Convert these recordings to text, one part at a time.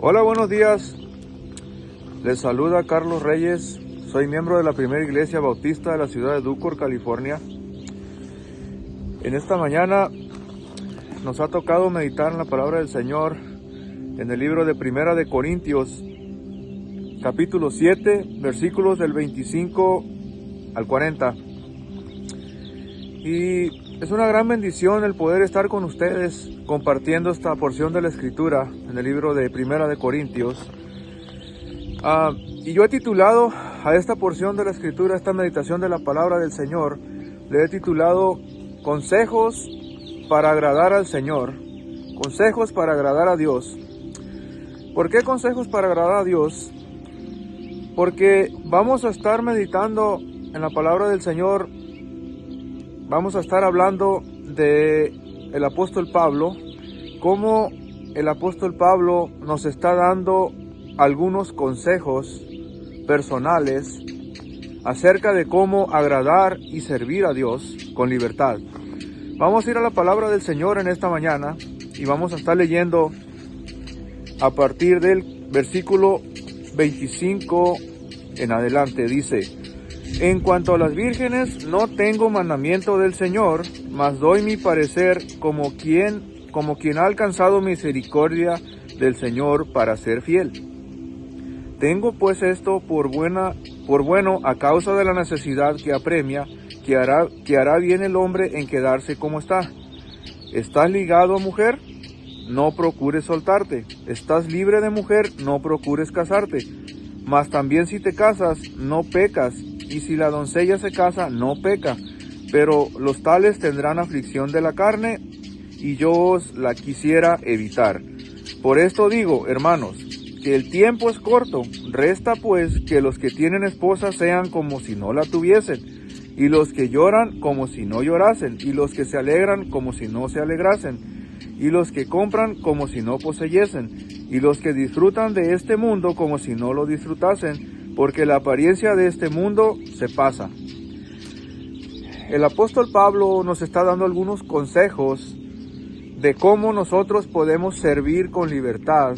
Hola, buenos días. Les saluda Carlos Reyes. Soy miembro de la primera iglesia bautista de la ciudad de Ducor, California. En esta mañana nos ha tocado meditar en la palabra del Señor en el libro de Primera de Corintios, capítulo 7, versículos del 25 al 40. Y es una gran bendición el poder estar con ustedes compartiendo esta porción de la Escritura en el libro de Primera de Corintios. Y yo he titulado a esta porción de la Escritura, esta meditación de la palabra del Señor, le he titulado Consejos para agradar al Señor, consejos para agradar a Dios. ¿Por qué consejos para agradar a Dios? Porque vamos a estar meditando en la palabra del Señor. Vamos a estar hablando de el apóstol Pablo, cómo el apóstol Pablo nos está dando algunos consejos personales acerca de cómo agradar y servir a Dios con libertad. Vamos a ir a la palabra del Señor en esta mañana y vamos a estar leyendo a partir del versículo 25 en adelante. Dice: En cuanto a las vírgenes, no tengo mandamiento del Señor, mas doy mi parecer como quien ha alcanzado misericordia del Señor para ser fiel. Tengo pues esto por bueno a causa de la necesidad que apremia, que hará bien el hombre en quedarse como está. ¿Estás ligado a mujer? No procures soltarte. ¿Estás libre de mujer? No procures casarte. Mas también si te casas, no pecas. Y si la doncella se casa, no peca, pero los tales tendrán aflicción de la carne, y yo os la quisiera evitar. Por esto digo, hermanos, que el tiempo es corto. Resta pues que los que tienen esposa sean como si no la tuviesen, y los que lloran como si no llorasen, y los que se alegran como si no se alegrasen, y los que compran como si no poseyesen, y los que disfrutan de este mundo como si no lo disfrutasen, porque la apariencia de este mundo se pasa. El apóstol Pablo nos está dando algunos consejos de cómo nosotros podemos servir con libertad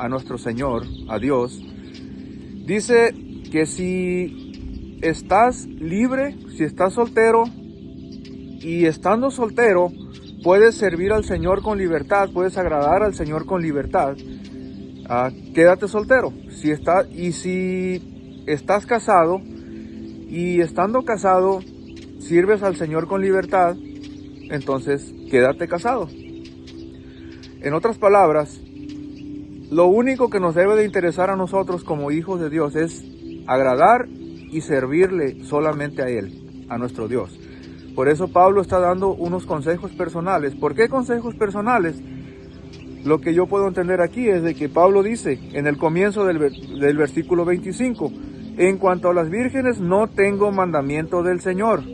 a nuestro Señor, a Dios. Dice que si estás libre, si estás soltero, y estando soltero, puedes servir al Señor con libertad, puedes agradar al Señor con libertad. Quédate soltero. Si estás casado y estando casado sirves al Señor con libertad, entonces quédate casado. En otras palabras, lo único que nos debe de interesar a nosotros como hijos de Dios es agradar y servirle solamente a Él, a nuestro Dios. Por eso Pablo está dando unos consejos personales. ¿Por qué consejos personales? Lo que yo puedo entender aquí es de que Pablo dice en el comienzo del versículo 25, en cuanto a las vírgenes no tengo mandamiento del Señor,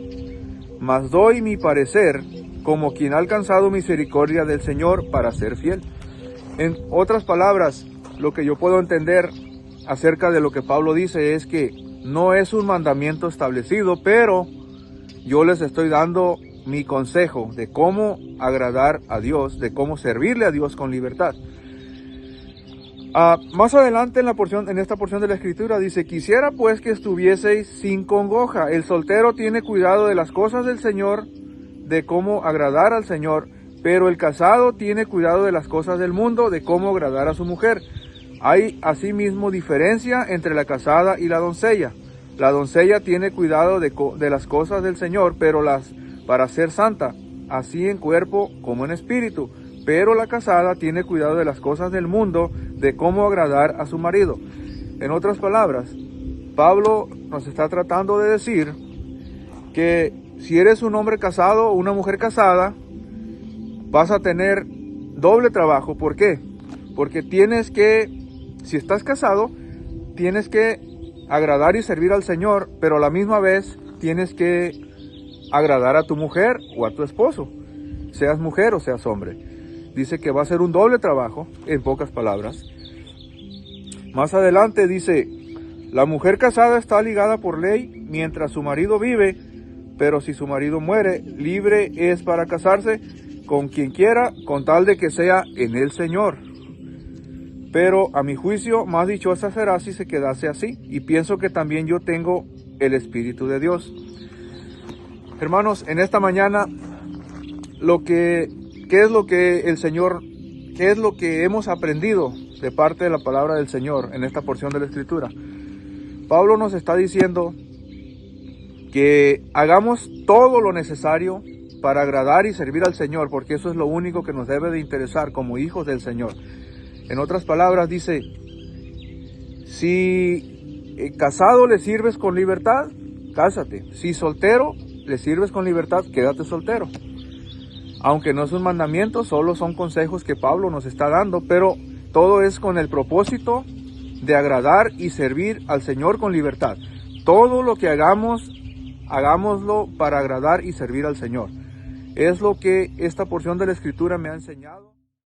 mas doy mi parecer como quien ha alcanzado misericordia del Señor para ser fiel. En otras palabras, lo que yo puedo entender acerca de lo que Pablo dice es que no es un mandamiento establecido, pero yo les estoy dando mi consejo de cómo agradar a Dios, de cómo servirle a Dios con libertad. Más adelante en esta porción de la Escritura dice: quisiera pues que estuvieseis sin congoja. El soltero tiene cuidado de las cosas del Señor, de cómo agradar al Señor, pero el casado tiene cuidado de las cosas del mundo, de cómo agradar a su mujer. Hay asimismo diferencia entre la casada y la doncella. La doncella tiene cuidado de las cosas del Señor, pero para ser santa, así en cuerpo como en espíritu. Pero la casada tiene cuidado de las cosas del mundo, de cómo agradar a su marido. En otras palabras, Pablo nos está tratando de decir que si eres un hombre casado o una mujer casada, vas a tener doble trabajo. ¿Por qué? Porque si estás casado, tienes que agradar y servir al Señor, pero a la misma vez tienes que agradar a tu mujer o a tu esposo, seas mujer o seas hombre. Dice que va a ser un doble trabajo, en pocas palabras. Más adelante dice: la mujer casada está ligada por ley mientras su marido vive, pero si su marido muere, libre es para casarse con quien quiera, con tal de que sea en el Señor. pero a mi juicio más dichosa será si se quedase así, y pienso que también yo tengo el Espíritu de Dios. Hermanos, en esta mañana, ¿qué es lo que hemos aprendido de parte de la palabra del Señor en esta porción de la Escritura? Pablo nos está diciendo que hagamos todo lo necesario para agradar y servir al Señor, porque eso es lo único que nos debe de interesar como hijos del Señor. En otras palabras dice, si casado le sirves con libertad, cásate. Si soltero le sirves con libertad, quédate soltero. Aunque no es un mandamiento, solo son consejos que Pablo nos está dando, pero todo es con el propósito de agradar y servir al Señor con libertad. Todo lo que hagamos, hagámoslo para agradar y servir al Señor. Es lo que esta porción de la Escritura me ha enseñado.